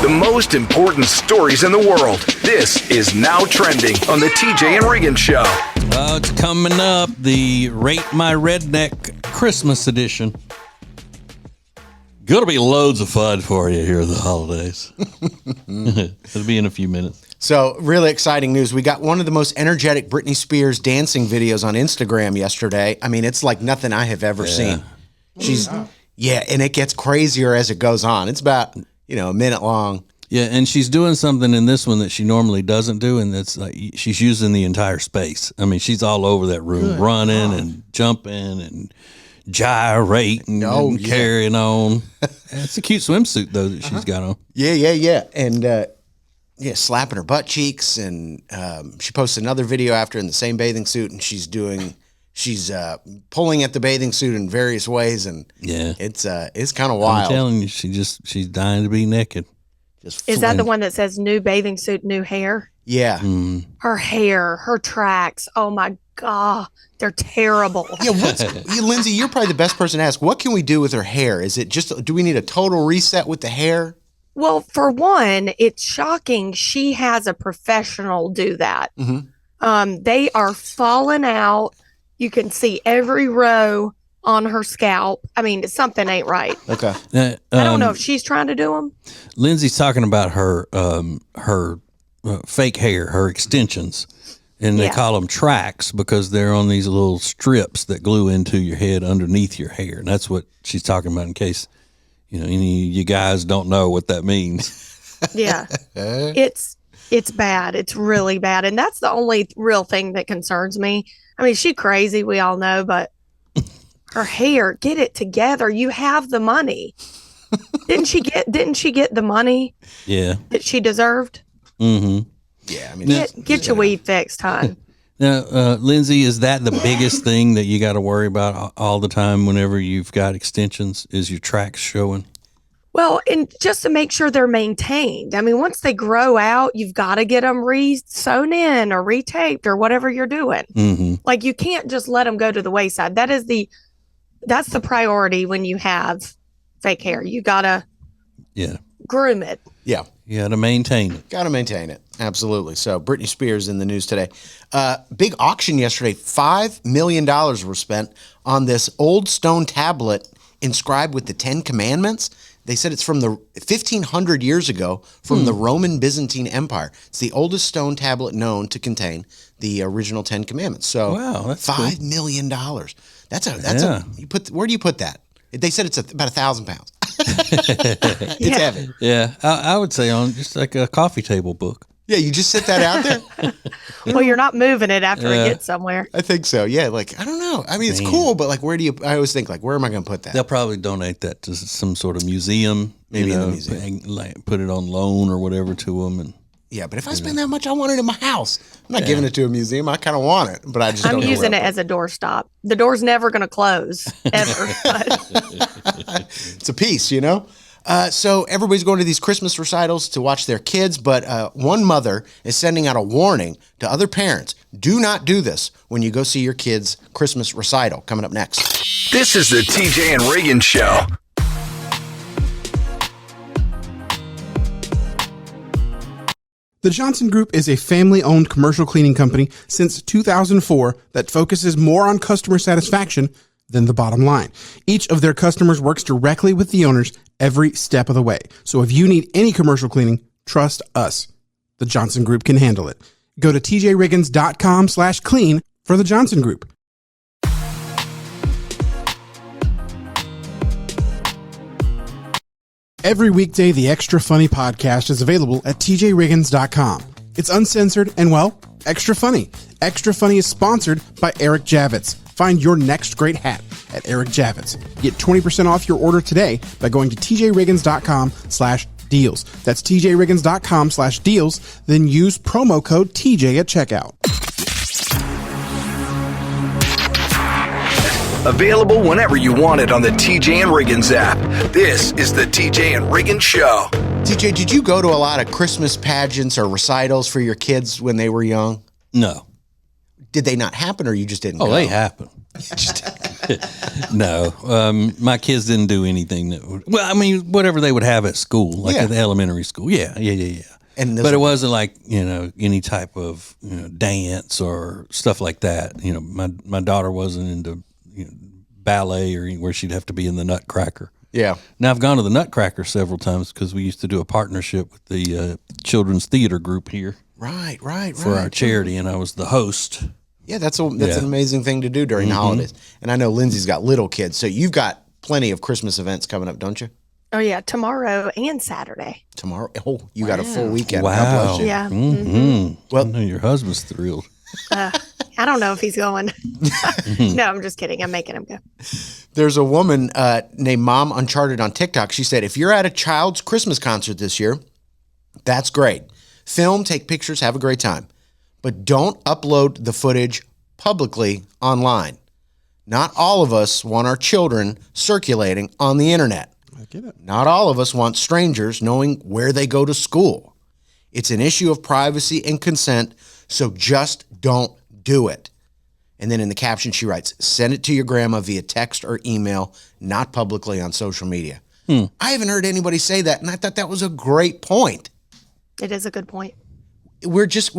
The most important stories in the world. This is Now Trending on the TJ and Riggins Show. It's coming up, the Rate My Redneck Christmas edition. Gonna be loads of fun for you here at the holidays. It'll be in a few minutes. So, really exciting news. We got one of the most energetic Britney Spears dancing videos on Instagram yesterday. I mean, it's like nothing I have ever seen. And it gets crazier as it goes on. It's about, a minute long. Yeah, and she's doing something in this one that she normally doesn't do, and that's like she's using the entire space. I mean, she's all over that room, running and jumping and gyrating and carrying on. It's a cute swimsuit, though, that she's got on. Yeah. And, slapping her butt cheeks. And she posted another video after in the same bathing suit, and she's pulling at the bathing suit in various ways. And it's kind of wild. I'm telling you, she's dying to be naked. Is that the one that says new bathing suit, new hair? Yeah. Her hair, her tracks. Oh my God. They're terrible. Yeah. Lindsay, you're probably the best person to ask. What can we do with her hair? Is it do we need a total reset with the hair? Well, for one, it's shocking she has a professional do that. Mm-hmm. They are falling out. You can see every row on her scalp. I mean, something ain't right. Okay. I don't know if she's trying to do them. Lindsay's talking about her fake hair, her extensions, and they call them tracks because they're on these little strips that glue into your head underneath your hair, and that's what she's talking about. In case any of you guys don't know what that means. Yeah, it's bad. It's really bad, and that's the only real thing that concerns me. I mean, she's crazy. We all know, but. Her hair, get it together. You have the money. Didn't she get the money? Yeah. That she deserved? Mm-hmm. Yeah, I mean, get your weave fixed, hon. Now, Lindsay, is that the biggest thing that you got to worry about all the time whenever you've got extensions? Is your tracks showing? Well, and just to make sure they're maintained. I mean, once they grow out, you've got to get them sewn in or retaped or whatever you're doing. Mm-hmm. Like you can't just let them go to the wayside. That's the priority when you have fake hair. You gotta groom it. Yeah. You gotta maintain it. Gotta maintain it. Absolutely. So Britney Spears in the news today. Big auction yesterday. $5 million were spent on this old stone tablet inscribed with the 10 Commandments. They said it's from the 1,500 years ago from the Roman Byzantine Empire. It's the oldest stone tablet known to contain the original 10 Commandments. So wow, that's $5 million. Where do you put that? They said it's about 1,000 pounds. It's heavy. Yeah, I would say on just like a coffee table book. Yeah, you just sit that out there? Well, you're not moving it after it gets somewhere. I think so. Yeah, like, I don't know. I mean, it's cool, but like, I always think, like, where am I going to put that? They'll probably donate that to some sort of museum. Maybe in the museum. Like, put it on loan or whatever to them. And yeah, but if I spend that much, I want it in my house. I'm not giving it to a museum. I kind of want it, but I just don't know using it as a doorstop. The door's never going to close, ever. It's a piece, So everybody's going to these Christmas recitals to watch their kids, but one mother is sending out a warning to other parents. Do not do this when you go see your kid's Christmas recital. Coming up next. This is the TJ and Riggins Show. The Johnson Group is a family-owned commercial cleaning company since 2004 that focuses more on customer satisfaction than the bottom line. Each of their customers works directly with the owners every step of the way. So if you need any commercial cleaning, trust us. The Johnson Group can handle it. Go to tjriggins.com/clean for the Johnson Group. Every weekday, the Extra Funny podcast is available at tjriggins.com. It's uncensored and, well, extra funny. Extra Funny is sponsored by Eric Javits. Find your next great hat at Eric Javits. Get 20% off your order today by going to tjriggins.com/deals. That's tjriggins.com/deals. Then use promo code TJ at checkout. Available whenever you want it on the TJ and Riggins app. This is the TJ and Riggins Show. TJ, did you go to a lot of Christmas pageants or recitals for your kids when they were young? No. Did they not happen, or you just didn't go? They happen. No, my kids didn't do anything that would, well, I mean, whatever they would have at school, like Yeah. at the elementary school. Yeah. But it wasn't like, any type of, dance or stuff like that. My daughter wasn't into ballet or where she'd have to be in the Nutcracker. Yeah. Now, I've gone to the Nutcracker several times because we used to do a partnership with the children's theater group here Right. for our charity, and I was the host. Yeah, that's an amazing thing to do during the holidays. And I know Lindsay's got little kids, so you've got plenty of Christmas events coming up, don't you? Oh, yeah. Tomorrow and Saturday. Tomorrow? Oh, you got a full weekend. Wow. God bless you. Yeah. Well, Well- I know your husband's thrilled. I don't know if he's going. No, I'm just kidding. I'm making him go. There's a woman named Mom Uncharted on TikTok. She said, if you're at a child's Christmas concert this year, that's great. Film, take pictures, have a great time. But don't upload the footage publicly online. Not all of us want our children circulating on the internet. I get it. Not all of us want strangers knowing where they go to school. It's an issue of privacy and consent, so just don't do it. And then in the caption, she writes, send it to your grandma via text or email, not publicly on social media. I haven't heard anybody say that, and I thought that was a great point. It is a good point. We just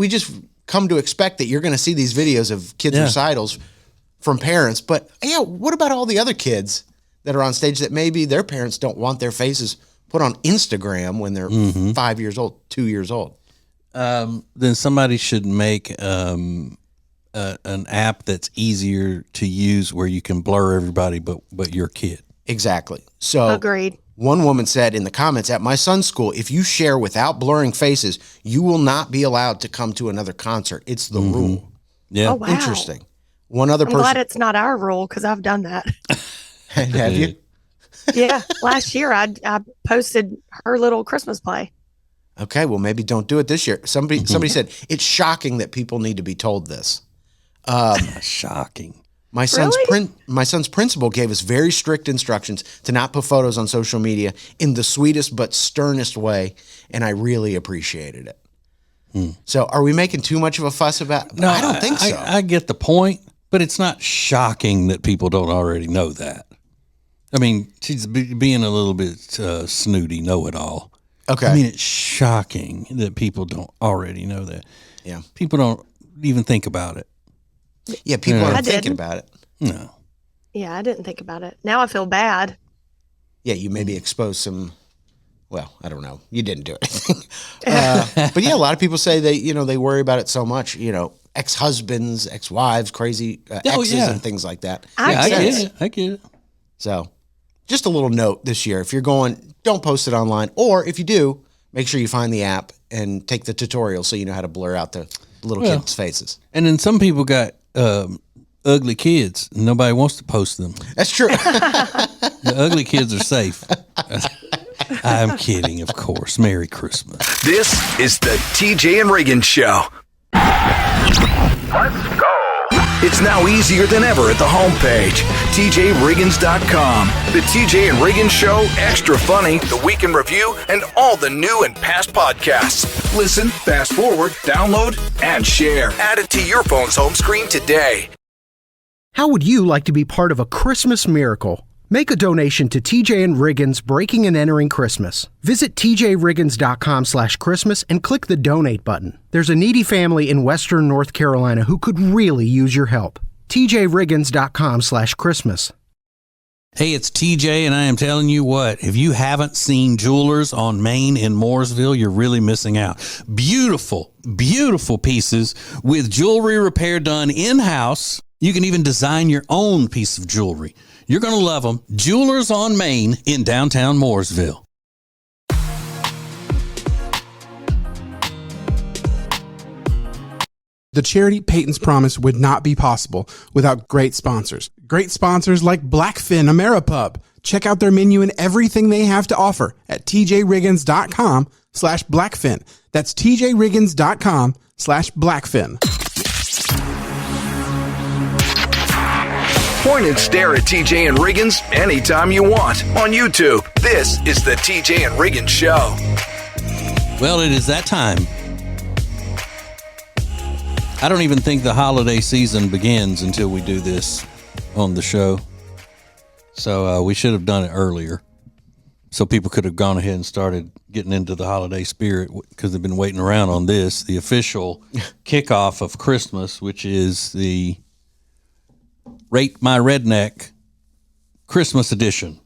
come to expect that you're going to see these videos of kids' recitals from parents. But yeah, what about all the other kids that are on stage that maybe their parents don't want their faces put on Instagram when they're 5 years old, 2 years old? Then somebody should make an app that's easier to use where you can blur everybody but your kid. Exactly. So Agreed. one woman said in the comments, at my son's school, if you share without blurring faces, you will not be allowed to come to another concert. It's the rule. Yeah. Oh, wow. Interesting. One other I'm glad person. it's not our rule because I've done that. Have you? Yeah. Last year, I posted her little Christmas play. Okay, well, maybe don't do it this year. Somebody said, it's shocking that people need to be told this. Shocking. My son's Really? my son's principal gave us very strict instructions to not put photos on social media in the sweetest but sternest way, and I really appreciated it. So, are we making too much of a fuss about? No, I don't think so. I get the point, but it's not shocking that people don't already know that. I mean, she's being a little bit snooty, know-it-all. Okay. I mean, it's shocking that people don't already know that. Yeah. People don't even think about it. Yeah, people I aren't thinking didn't. about it. No. Yeah, I didn't think about it. Now I feel bad. Yeah, you maybe exposed some. Well, I don't know. You didn't do anything. But yeah, a lot of people say they worry about it so much. Ex-husbands, ex-wives, crazy exes and things like that. I I get it. So just a little note this year. If you're going, don't post it online. Or if you do, make sure you find the app and take the tutorial so you know how to blur out the little kids' faces. And then some people got ugly kids. And nobody wants to post them. That's true. The ugly kids are safe. I'm kidding, of course. Merry Christmas. This is the TJ and Riggins Show. Let's go. It's now easier than ever at the homepage, tjriggins.com. The TJ and Riggins Show, Extra Funny, The Week in Review, and all the new and past podcasts. Listen, fast forward, download, and share. Add it to your phone's home screen today. How would you like to be part of a Christmas miracle? Make a donation to TJ and Riggins Breaking and Entering Christmas. Visit tjriggins.com/Christmas and click the donate button. There's a needy family in Western North Carolina who could really use your help. tjriggins.com/Christmas. Hey, it's TJ, and I am telling you what, if you haven't seen Jewelers on Main in Mooresville, you're really missing out. Beautiful, beautiful pieces with jewelry repair done in-house. You can even design your own piece of jewelry. You're going to love them. Jewelers on Main in downtown Mooresville. The charity Peyton's Promise would not be possible without great sponsors. Great sponsors like Blackfin Ameripub. Check out their menu and everything they have to offer at tjriggins.com/Blackfin. That's tjriggins.com/Blackfin. Point and stare at TJ and Riggins anytime you want on YouTube. This is the TJ and Riggins Show. Well, it is that time. I don't even think the holiday season begins until we do this on the show. So we should have done it earlier, so people could have gone ahead and started getting into the holiday spirit, because they've been waiting around on this, the official kickoff of Christmas, which is the Rate My Redneck Christmas edition.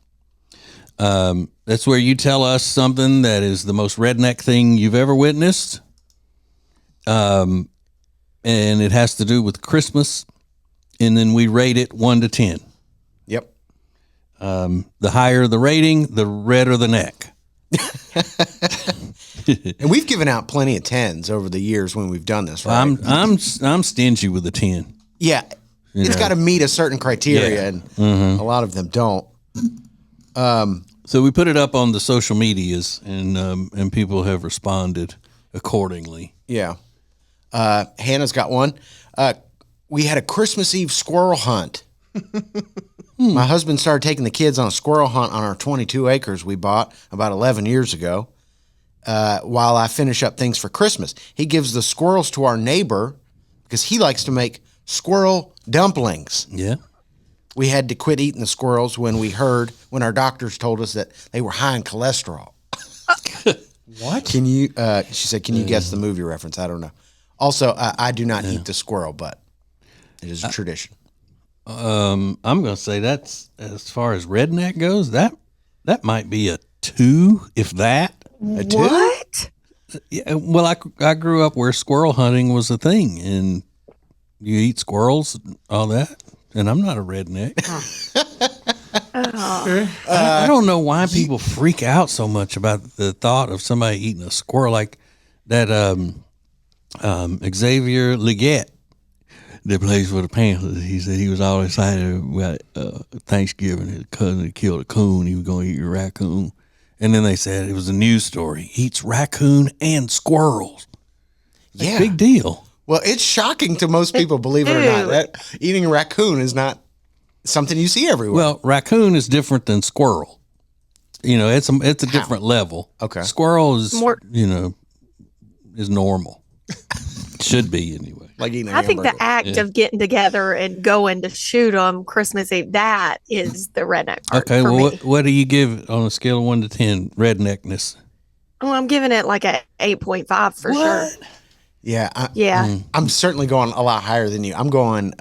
That's where you tell us something that is the most redneck thing you've ever witnessed. And it has to do with Christmas. And then we rate it 1 to 10. Yep. The higher the rating, the redder the neck. And we've given out plenty of 10s over the years when we've done this, right? I'm stingy with the 10. Yeah. It's got to meet a certain criteria, and a lot of them don't. So we put it up on the social medias, and people have responded accordingly. Yeah. Hannah's got one. We had a Christmas Eve squirrel hunt. My husband started taking the kids on a squirrel hunt on our 22 acres we bought about 11 years ago. While I finish up things for Christmas, he gives the squirrels to our neighbor because he likes to make squirrel dumplings. Yeah. We had to quit eating the squirrels when our doctors told us that they were high in cholesterol. What? Can you? She said, "Can you guess the movie reference?" I don't know. Also, I do not eat the squirrel, but it is a tradition. I'm going to say that's, as far as redneck goes, that might be a 2, if that. A 2? What? Yeah, well, I grew up where squirrel hunting was a thing, and you eat squirrels, and all that, and I'm not a redneck. I don't know why people freak out so much about the thought of somebody eating a squirrel, like that Xavier Leggett that plays for the Panthers. He said he was always excited about Thanksgiving. His cousin had killed a coon. He was going to eat a raccoon. And then they said it was a news story. He eats raccoon and squirrels. Yeah. Big deal. Well, it's shocking to most people, believe it or not. That eating a raccoon is not something you see everywhere. Well, raccoon is different than squirrel. It's a different level. Okay. Squirrel is is normal. Should be anyway. Like eating a I think the hamburger. act of getting together and going to shoot them Christmas Eve, that is the redneck part. Okay, for well, me. what do you give it on a scale of 1 to 10 redneckness? Oh, I'm giving it like a 8.5 for sure. Yeah. Yeah. I'm certainly going a lot higher than you. I'm going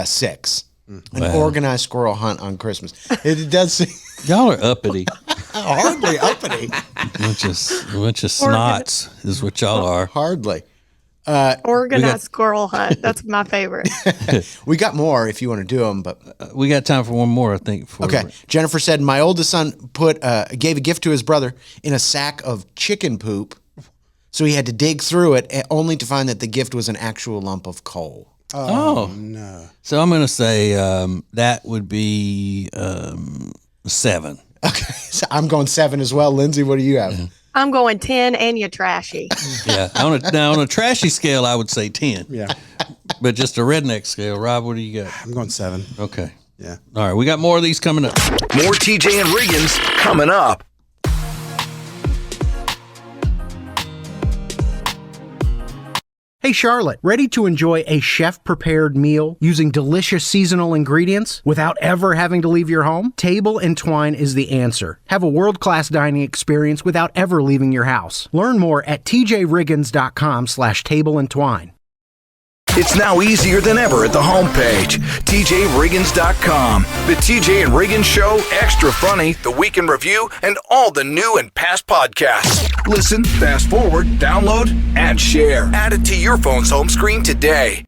6. An organized squirrel hunt on Christmas. It does seem Y'all are uppity. hardly uppity. bunch of snots is what y'all are. Hardly. Organized squirrel hunt. That's my favorite. We got more if you want to do them, but We got time for one more, I think. okay. Jennifer said, my oldest son gave a gift to his brother in a sack of chicken poop, so he had to dig through it only to find that the gift was an actual lump of coal. Oh, no. So I'm going to say that would be 7. Okay, so I'm going 7 as well. Lindsay, what do you have? I'm going 10 and you're trashy. Yeah. On a trashy scale, I would say 10. Yeah. But just a redneck scale. Rob, what do you got? I'm going 7. Okay. Yeah. All right. We got more of these coming up. More TJ and Riggins coming up. Hey Charlotte, ready to enjoy a chef-prepared meal using delicious seasonal ingredients without ever having to leave your home? Table and Twine is the answer. Have a world-class dining experience without ever leaving your house. Learn more at tjriggins.com/tableandtwine. It's now easier than ever at the homepage, TJRiggins.com. The TJ and Riggins Show, Extra Funny, The Week in Review, and all the new and past podcasts. Listen, fast forward, download, and share. Add it to your phone's home screen today.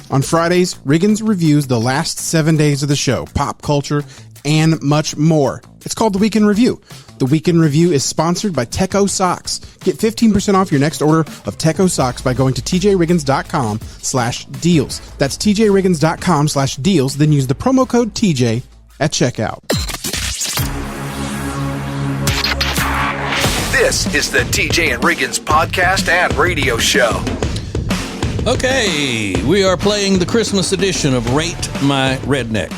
On Fridays, Riggins reviews the last 7 days of the show, pop culture, and much more. It's called The Week in Review. The Week in Review is sponsored by Techo Socks. Get 15% off your next order of Techo Socks by going to tjriggins.com/deals. That's tjriggins.com/deals. Then use the promo code TJ at checkout. This is the TJ and Riggins podcast and radio show. Okay. We are playing the Christmas edition of Rate My Redneck.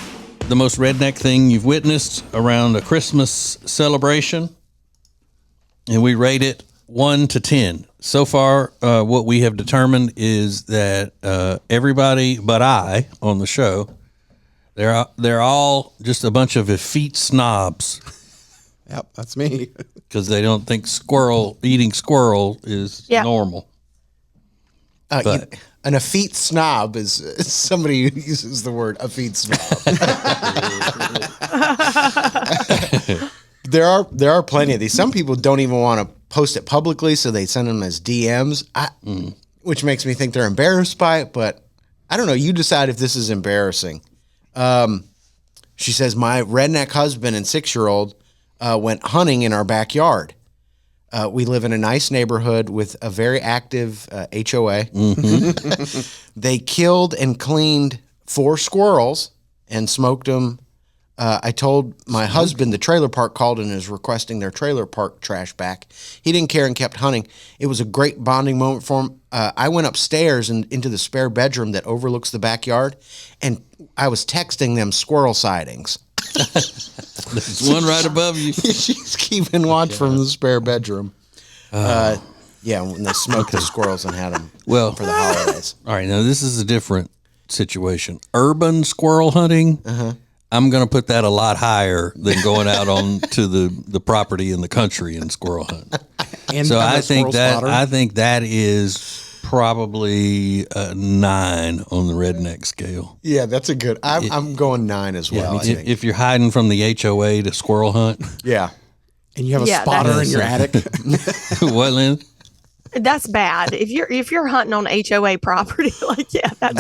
The most redneck thing you've witnessed around a Christmas celebration. And we rate it 1 to 10. So far, what we have determined is that everybody but I on the show They're all just a bunch of effete snobs Yep, that's me. because they don't think eating squirrel is normal. But An effete snob is somebody who uses the word effete snob. There are plenty of these. Some people don't even want to post it publicly, so they send them as DMs, which makes me think they're embarrassed by it. But I don't know. You decide if this is embarrassing. She says, my redneck husband and 6-year-old went hunting in our backyard. We live in a nice neighborhood with a very active HOA. They killed and cleaned 4 squirrels and smoked them. I told my husband the trailer park called and is requesting their trailer park trash back. He didn't care and kept hunting. It was a great bonding moment for him. I went upstairs and into the spare bedroom that overlooks the backyard, and I was texting them squirrel sightings. there's one right above you. She's keeping watch from the spare bedroom. Yeah, when they smoked the squirrels and had them for the holidays. All right, now this is a different situation. Urban squirrel hunting, I'm going to put that a lot higher than going out on to the property in the country and squirrel hunt. So I think that is probably a 9 on the redneck scale. Yeah, that's a good. I'm going 9 as well. I think. If you're hiding from the HOA to squirrel hunt, yeah, and you have a spotter in your attic. What, Lynn? That's bad. If you're hunting on HOA property, that's bad.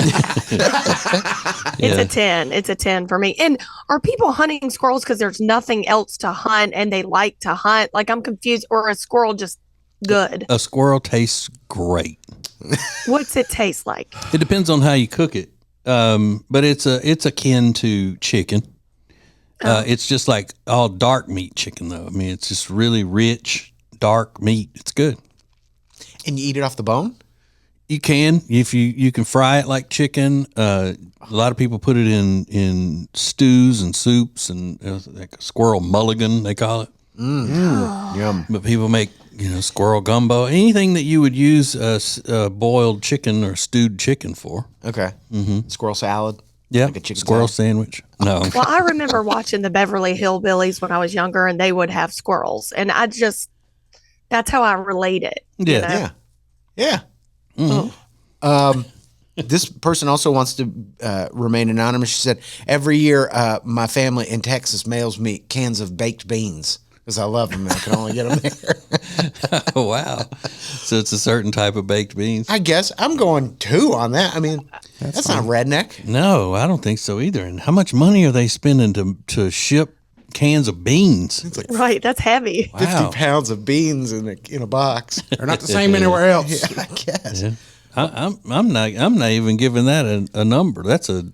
It's a 10. It's a 10 for me. And are people hunting squirrels because there's nothing else to hunt and they like to hunt? Like, I'm confused. Or a squirrel just good? A squirrel tastes great. What's it taste like? It depends on how you cook it. But it's akin to chicken. It's just like all dark meat chicken, though. I mean, it's just really rich, dark meat. It's good. And you eat it off the bone? You can, if you can fry it like chicken. A lot of people put it in stews and soups and like a squirrel mulligan, they call it. Yum. But people make squirrel gumbo, anything that you would use boiled chicken or stewed chicken for. Okay. Squirrel salad. Yeah, like a chicken squirrel salad. sandwich. No. Well, I remember watching the Beverly Hillbillies when I was younger, and they would have squirrels, and that's how I relate it. Yeah. Yeah. Mm-hmm. This person also wants to remain anonymous. She said, every year my family in Texas mails me cans of baked beans because I love them and I can only get them there. Oh, wow. So it's a certain type of baked beans? I guess I'm going 2 on that. I mean, that's not redneck. No, I don't think so either. And how much money are they spending to ship cans of beans? It's like Right, that's heavy. 50 pounds of beans in a box. They're not the same anywhere else. Yeah, I guess. Yeah. I'm not even giving that a number. That's a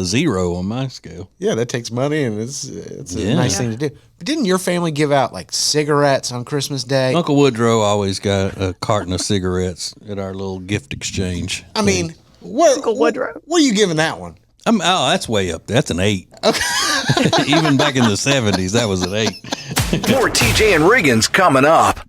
0 on my scale. Yeah, that takes money and it's a nice thing to do. But didn't your family give out like cigarettes on Christmas Day? Uncle Woodrow always got a carton of cigarettes at our little gift exchange. I mean, Uncle Woodrow. What are you giving that one? That's way up. That's an 8. Okay. Even back in the 70s, that was an 8. More TJ and Riggins coming up.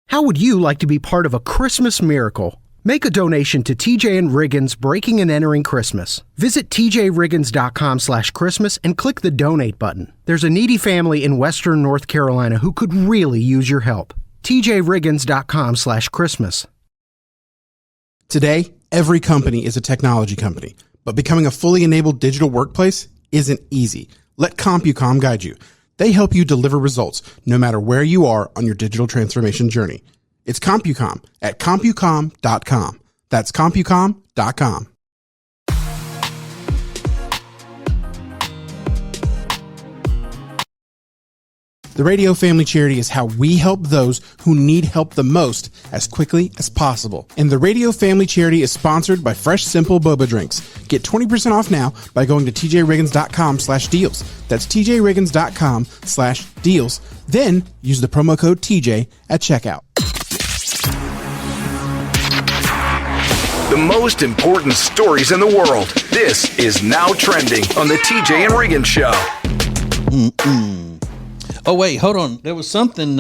How would you like to be part of a Christmas miracle? Make a donation to TJ and Riggins Breaking and Entering Christmas. Visit tjriggins.com/Christmas and click the donate button. There's a needy family in Western North Carolina who could really use your help. tjriggins.com/Christmas. Today, every company is a technology company, but becoming a fully enabled digital workplace isn't easy. Let CompuCom guide you. They help you deliver results no matter where you are on your digital transformation journey. It's CompuCom at CompuCom.com. That's CompuCom.com. The Radio Family Charity is how we help those who need help the most as quickly as possible. And the Radio Family Charity is sponsored by Fresh Simple Boba Drinks. Get 20% off now by going to tjriggins.com/deals. That's tjriggins.com/deals. Then use the promo code TJ at checkout. The most important stories in the world. This is Now Trending on the TJ and Riggins Show. Oh, wait, hold on. There was something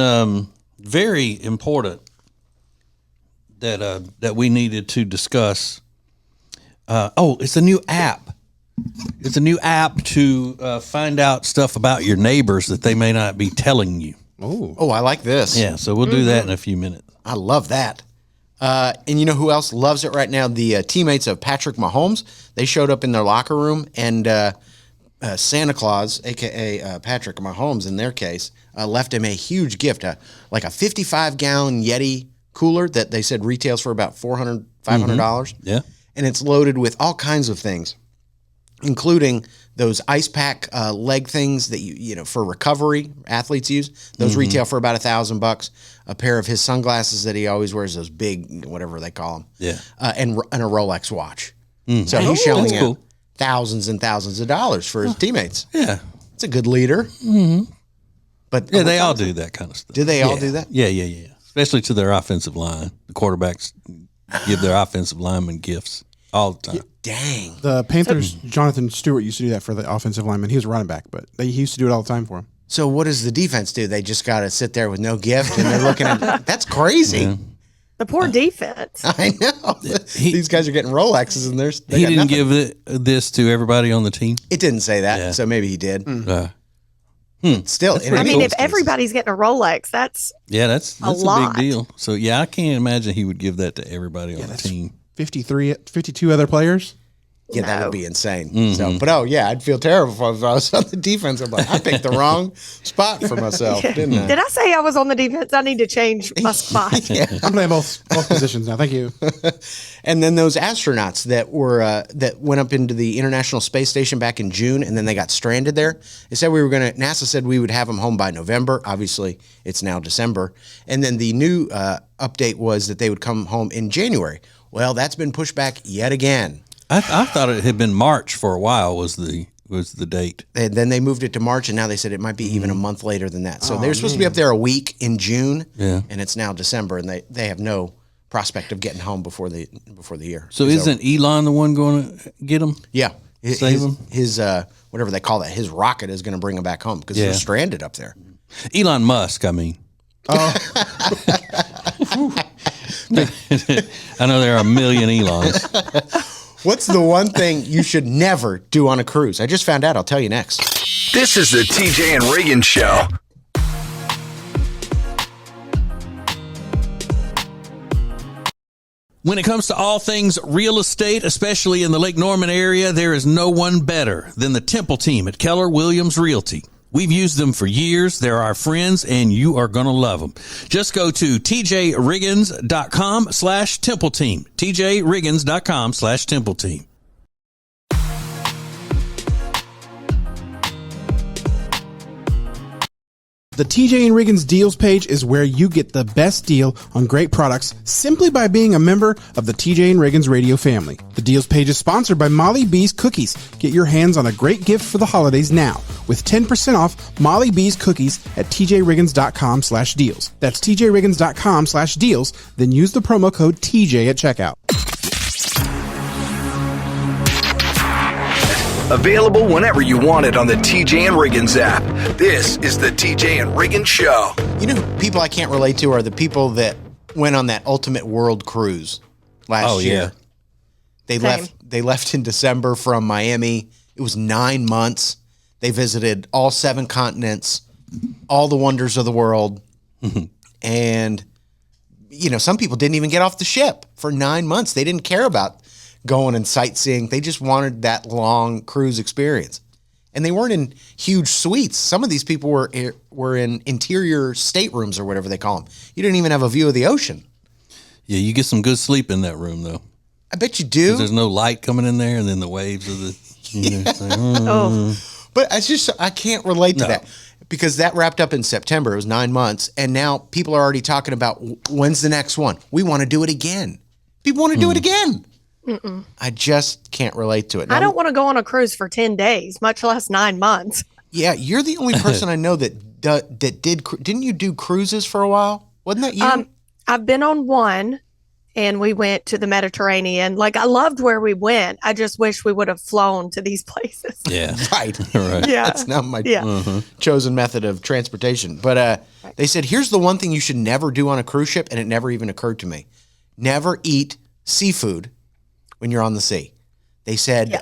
very important that we needed to discuss. It's a new app. It's a new app to find out stuff about your neighbors that they may not be telling you. Oh, I like this. Yeah, so we'll do that in a few minutes. I love that. And you know who else loves it right now? The teammates of Patrick Mahomes. They showed up in their locker room, and Santa Claus, a.k.a. Patrick Mahomes in their case, left him a huge gift, like a 55-gallon Yeti cooler that they said retails for about $400, $500. Yeah. And it's loaded with all kinds of things, including those ice pack leg things that you know for recovery athletes use. Those retail for about $1,000. A pair of his sunglasses that he always wears, those big whatever they call them. Yeah. And a Rolex watch. So he's shelling out cool. thousands and thousands of dollars for his teammates. Yeah. It's a good leader. But Yeah, they all do that kind of stuff. Do they all do that? Yeah. Especially to their offensive line. The quarterbacks give their offensive linemen gifts all the time. Dang. The Panthers, Jonathan Stewart used to do that for the offensive lineman. He was a running back, but he used to do it all the time for him. So what does the defense do? They just got to sit there with no gift, and they're looking at that's crazy. Yeah. The poor defense. I know. These guys are getting Rolexes, and they He got didn't nothing. give this to everybody on the team. It didn't say that, Yeah. so maybe he did. Still, That's in I any mean, of if those cases. everybody's getting a Rolex, that's That's a lot. big deal. So yeah, I can't imagine he would give that to everybody on the team. 52 other players. Yeah, that No. would be insane. So, but I'd feel terrible if I was on the defense. I'm like, I picked the wrong spot for myself, didn't I? Did I say I was on the defense? I need to change my spot. I'm playing both positions now. Thank you. And then those astronauts that were that went up into the International Space Station back in June, and then they got stranded there. They said NASA said we would have them home by November. Obviously, it's now December. And then the new update was that they would come home in January. Well, that's been pushed back yet again. I thought it had been March for a while was the date. And then they moved it to March, and now they said it might be even a month later than that. So they're supposed to be up there a week in June, and it's now December, and they have no prospect of getting home before the year. So isn't Elon the one going to get them? Yeah. Save him? His whatever they call that, his rocket is going to bring him back home because they're stranded up there. Elon Musk, I mean. I know there are a million Elons. What's the one thing you should never do on a cruise? I just found out. I'll tell you next. This is the TJ and Riggins Show. When it comes to all things real estate, especially in the Lake Norman area, there is no one better than the Temple team at Keller Williams Realty. We've used them for years. They're our friends, and you are going to love them. Just go to tjriggins.com/Temple Team. tjriggins.com/Temple Team. The TJ and Riggins deals page is where you get the best deal on great products simply by being a member of the TJ and Riggins radio family. The deals page is sponsored by Molly B's Cookies. Get your hands on a great gift for the holidays now with 10% off Molly B's Cookies at tjriggins.com/deals. That's tjriggins.com/deals. Then use the promo code TJ at checkout. Available whenever you want it on the TJ and Riggins app. This is the TJ and Riggins Show. You know, people I can't relate to are the people that went on that Ultimate World Cruise last year. They left in December from Miami. It was 9 months. They visited all 7 continents, all the wonders of the world. And, you know, some people didn't even get off the ship for 9 months. They didn't care about going and sightseeing. They just wanted that long cruise experience. And they weren't in huge suites. Some of these people were in interior staterooms or whatever they call them. You didn't even have a view of the ocean. Yeah, you get some good sleep in that room, though. I bet you do. There's no light coming in there, and then the waves of the... it's like, But I can't relate to that because that wrapped up in September. It was 9 months. And now people are already talking about when's the next one? We want to do it again. People want to do it again. I just can't relate to it. Now, I don't want to go on a cruise for 10 days, much less 9 months. Yeah, you're the only person I know that did. Didn't you do cruises for a while? Wasn't that you? I've been on one, and we went to the Mediterranean. Like, I loved where we went. I just wish we would have flown to these places. yeah. Right. Right. Yeah. That's not my Yeah. chosen method of transportation. But they said, here's the one thing you should never do on a cruise ship, and it never even occurred to me. never eat seafood when you're on the sea. They said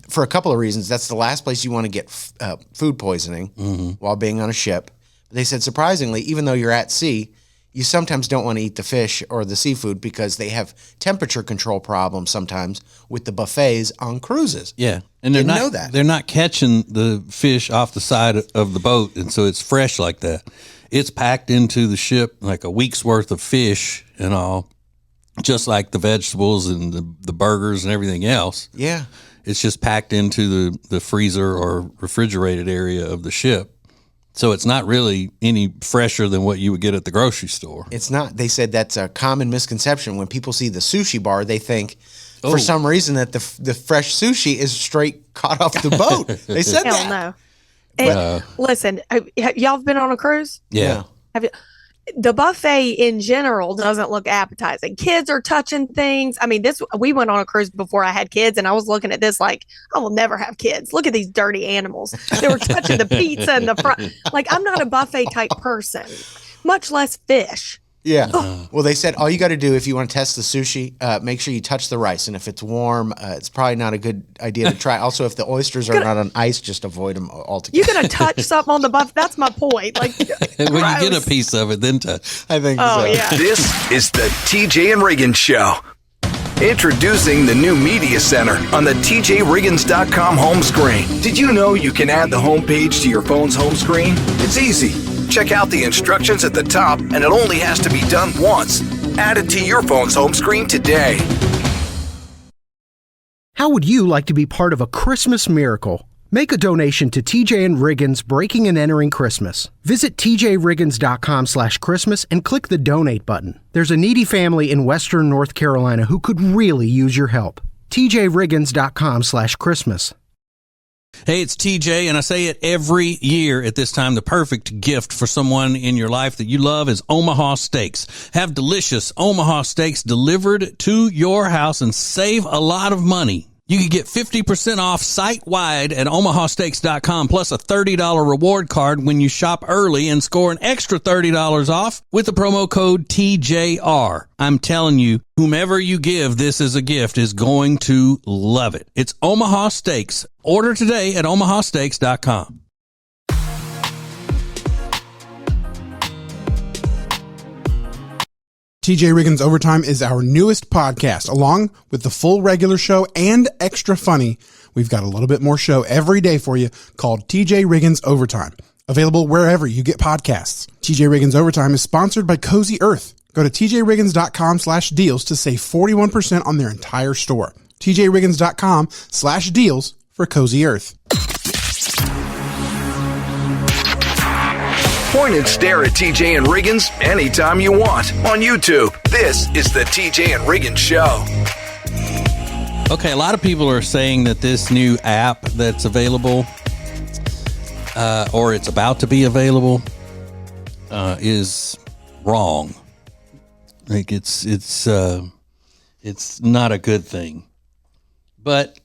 for a couple of reasons, that's the last place you want to get food poisoning while being on a ship. But they said, surprisingly, even though you're at sea, you sometimes don't want to eat the fish or the seafood because they have temperature control problems sometimes with the buffets on cruises. Yeah. And they're Didn't not, know that. They're not catching the fish off the side of the boat, and so it's fresh like that. It's packed into the ship like a week's worth of fish and all, just like the vegetables and the burgers and everything else. Yeah. It's just packed into the freezer or refrigerated area of the ship. So it's not really any fresher than what you would get at the grocery store. It's not. They said that's a common misconception. When people see the sushi bar, they think for some reason that the fresh sushi is straight caught off the boat. They said Hell that. no. And listen, y'all been on a cruise? Yeah. Have you? The buffet in general doesn't look appetizing. Kids are touching things. I mean, we went on a cruise before I had kids, and I was looking at this like, I will never have kids. Look at these dirty animals. They were touching the pizza in the front. Like, I'm not a buffet type person, much less fish. Yeah. Well, they said all you got to do if you want to test the sushi, make sure you touch the rice. And if it's warm, it's probably not a good idea to try. Also, if the oysters are not on ice, just avoid them altogether. You're going to touch something on the buffet. That's my point. Like, When you get a piece of it, then touch. I think so. Oh, yeah. This is the TJ and Riggins Show. Introducing the new Media Center on the TJRiggins.com home screen. Did you know you can add the homepage to your phone's home screen? It's easy. Check out the instructions at the top, and it only has to be done once. Add it to your phone's home screen today. How would you like to be part of a Christmas miracle? Make a donation to TJ and Riggins Breaking and Entering Christmas. Visit tjriggins.com/Christmas and click the donate button. There's a needy family in Western North Carolina who could really use your help. tjriggins.com/Christmas. Hey, it's TJ, and I say it every year at this time. The perfect gift for someone in your life that you love is Omaha Steaks. Have delicious Omaha Steaks delivered to your house and save a lot of money. You can get 50% off site-wide at omahasteaks.com, plus a $30 reward card when you shop early and score an extra $30 off with the promo code TJR. I'm telling you, whomever you give this as a gift is going to love it. It's Omaha Steaks. Order today at omahasteaks.com. TJ Riggins Overtime is our newest podcast. Along with the full regular show and extra funny, we've got a little bit more show every day for you called TJ Riggins Overtime. Available wherever you get podcasts. TJ Riggins Overtime is sponsored by Cozy Earth. Go to tjriggins.com/deals to save 41% on their entire store. tjriggins.com/deals for Cozy Earth. Point and stare at TJ and Riggins anytime you want on YouTube. This is the TJ and Riggins Show. Okay, a lot of people are saying that this new app that's available, or it's about to be available, is wrong. Like it's not a good thing. But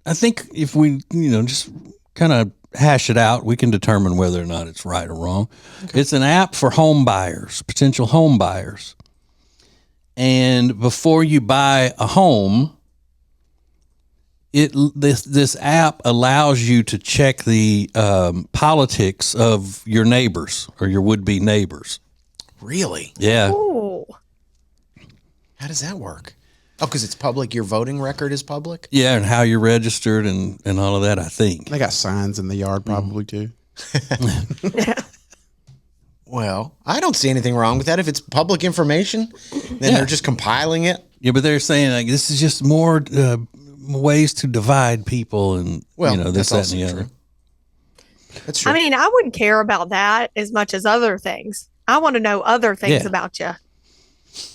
I think if we, just kind of hash it out, we can determine whether or not it's right or wrong. Okay. It's an app for home buyers, potential home buyers. And before you buy a home, this app allows you to check the politics of your neighbors or your would-be neighbors. Really? Yeah. Ooh. How does that work? Oh, because it's public. Your voting record is public? Yeah, and how you're registered and all of that, I think. They got signs in the yard probably too. Well, I don't see anything wrong with that. If it's public information, then they're just compiling it. Yeah, but they're saying like this is just more ways to divide people and this, that, and the other. That's true. I mean, I wouldn't care about that as much as other things. I want to know other things about you.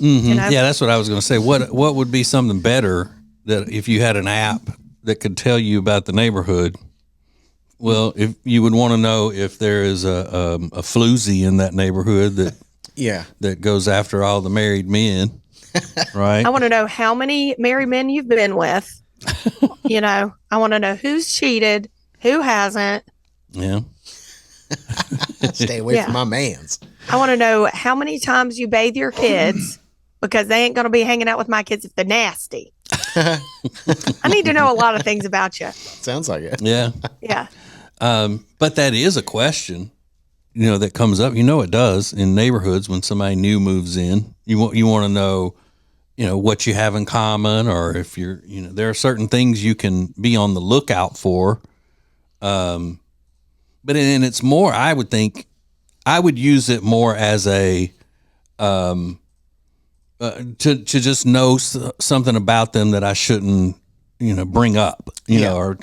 Mm-hmm. Yeah, that's what I was going to say. What would be something better that if you had an app that could tell you about the neighborhood? Well, if you would want to know if there is a floozy in that neighborhood that that goes after all the married men, right? I want to know how many married men you've been with. I want to know who's cheated, who hasn't. Yeah. Stay away from my mans. I want to know how many times you bathe your kids. because they ain't going to be hanging out with my kids if they're nasty. I need to know a lot of things about you. Sounds like it. Yeah. Yeah. But that is a question, that comes up. It does in neighborhoods when somebody new moves in. You want to know, what you have in common, or if you're, there are certain things you can be on the lookout for. But and it's more, I would think, I would use it more as a to just know something about them that I shouldn't, bring up,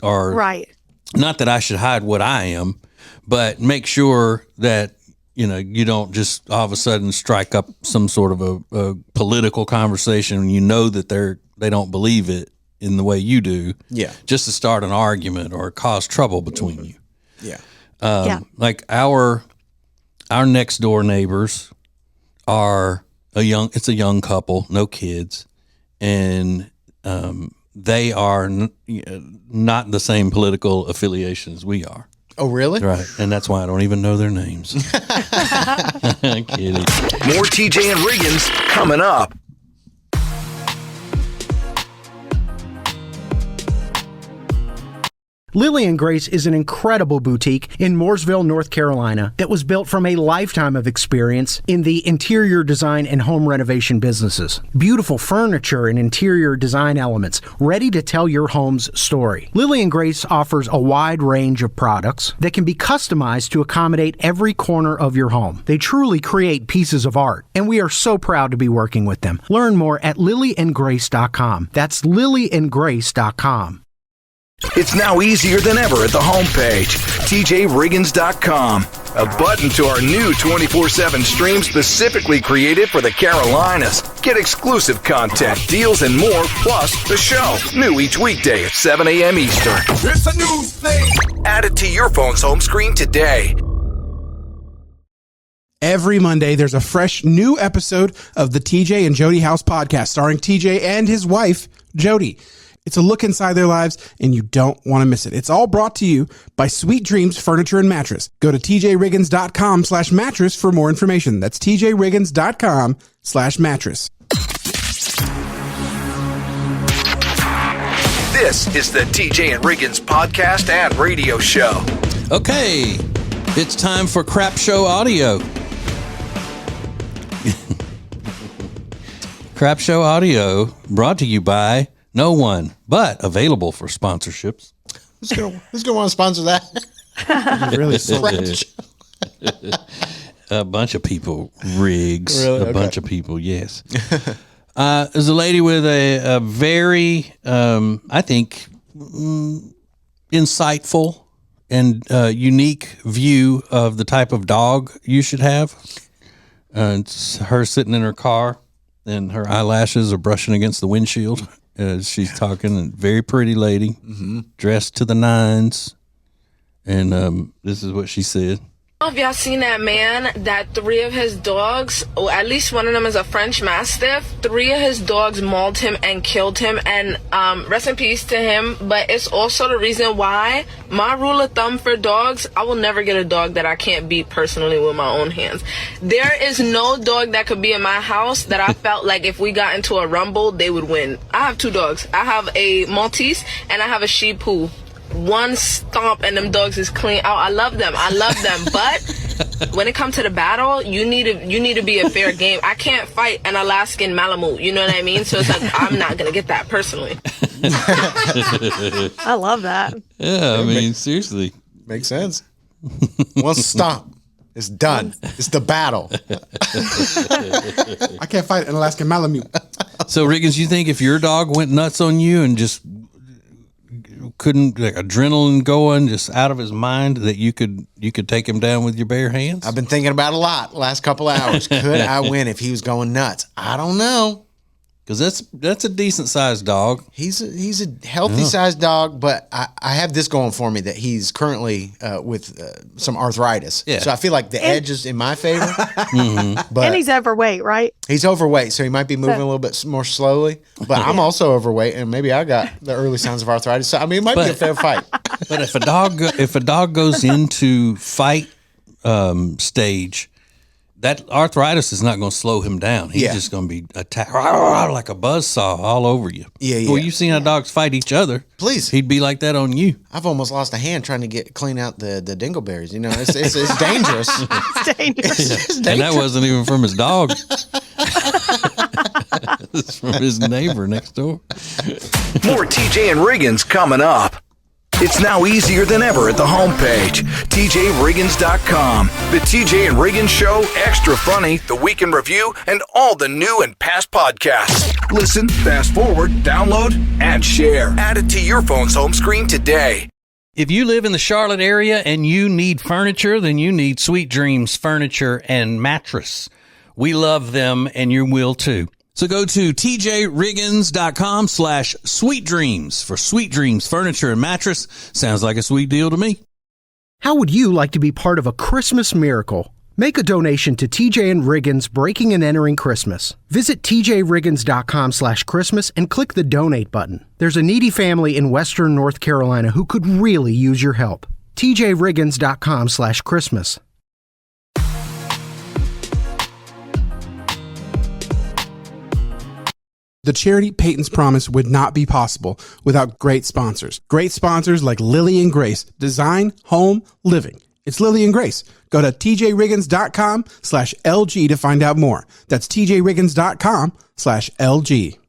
or Right. Not that I should hide what I am, but make sure that, you don't just all of a sudden strike up some sort of a political conversation when that they don't believe it in the way you do. Yeah. Just to start an argument or cause trouble between you. Yeah. Like our next door neighbors are a young couple, no kids, and they are not the same political affiliations we are. Oh, really? Right, and that's why I don't even know their names. Kidding. More TJ and Riggins coming up. Lily and Grace is an incredible boutique in Mooresville, North Carolina that was built from a lifetime of experience in the interior design and home renovation businesses. Beautiful furniture and interior design elements ready to tell your home's story. Lily and Grace offers a wide range of products that can be customized to accommodate every corner of your home. They truly create pieces of art, and we are so proud to be working with them. Learn more at lilyandgrace.com. That's lilyandgrace.com. It's now easier than ever at the homepage, tjriggins.com. A button to our new 24/7 stream specifically created for the Carolinas. Get exclusive content, deals, and more, plus the show. New each weekday at 7 a.m. Eastern. It's a new thing. Add it to your phone's home screen today. Every Monday, there's a fresh new episode of the TJ and Jody House podcast starring TJ and his wife, Jody. It's a look inside their lives, and you don't want to miss it. It's all brought to you by Sweet Dreams Furniture and Mattress. Go to tjriggins.com/mattress for more information. That's tjriggins.com/mattress. This is the TJ and Riggins podcast and radio show. Okay, it's time for Crap Show Audio. Crap Show Audio brought to you by no one, but available for sponsorships. Who's gonna want to sponsor that? Really French. A bunch of people, Riggs. Really? A bunch of people, yes. There's a lady with a very, I think, insightful and unique view of the type of dog you should have. It's her sitting in her car, and her eyelashes are brushing against the windshield. She's talking, a very pretty lady, dressed to the nines, and this is what she said. I don't know if y'all seen that man that 3 of his dogs, or at least one of them is a French Mastiff, 3 of his dogs mauled him and killed him, and rest in peace to him. But it's also the reason why my rule of thumb for dogs, I will never get a dog that I can't beat personally with my own hands. There is no dog that could be in my house that I felt like if we got into a rumble, they would win. I have 2 dogs. I have a Maltese and I have a Shih Tzu. One stomp and them dogs is clean out. I love them. But when it comes to the battle, you need to be a fair game. I can't fight an Alaskan Malamute. You know what I mean? So it's like, I'm not gonna get that personally. I love that. Yeah, I mean, seriously. Makes sense. One stomp. It's done. It's the battle. I can't fight an Alaskan Malamute. So, Riggins, you think if your dog went nuts on you and just couldn't, like, adrenaline going just out of his mind, that you could take him down with your bare hands? I've been thinking about it a lot the last couple hours. Could I win if he was going nuts? I don't know. Because that's a decent sized dog. He's a healthy sized dog, but I have this going for me that he's currently with some arthritis. Yeah. So I feel like the edge is in my favor. But And he's overweight, right? he's overweight, so he might be moving a little bit more slowly. But I'm also overweight, and maybe I got the early signs of arthritis. So I mean, it might be a fair fight. But if a dog goes into fight stage, that arthritis is not going to slow him down. He's just going to be attacked like a buzzsaw all over you. Yeah. Well, you've seen how dogs fight each other. Please. He'd be like that on you. I've almost lost a hand trying to clean out the dingleberries. You know, it's dangerous. It's dangerous. It's dangerous. And that wasn't even from his dog. It's from his neighbor next door. More TJ and Riggins coming up. It's now easier than ever at the homepage, TJRiggins.com. The TJ and Riggins Show, Extra Funny, The Week in Review, and all the new and past podcasts. Listen, fast forward, download, and share. Add it to your phone's home screen today. If you live in the Charlotte area and you need furniture, then you need Sweet Dreams Furniture and Mattress. We love them, and you will too. So go to tjriggins.com/sweetdreams for Sweet Dreams Furniture and Mattress. Sounds like a sweet deal to me. How would you like to be part of a Christmas miracle? Make a donation to TJ and Riggins Breaking and Entering Christmas. Visit tjriggins.com/Christmas and click the donate button. There's a needy family in Western North Carolina who could really use your help. tjriggins.com/Christmas. The charity Peyton's Promise would not be possible without great sponsors. Great sponsors like Lily and Grace, design, home, living. It's Lily and Grace. Go to tjriggins.com/LG to find out more. That's tjriggins.com/LG.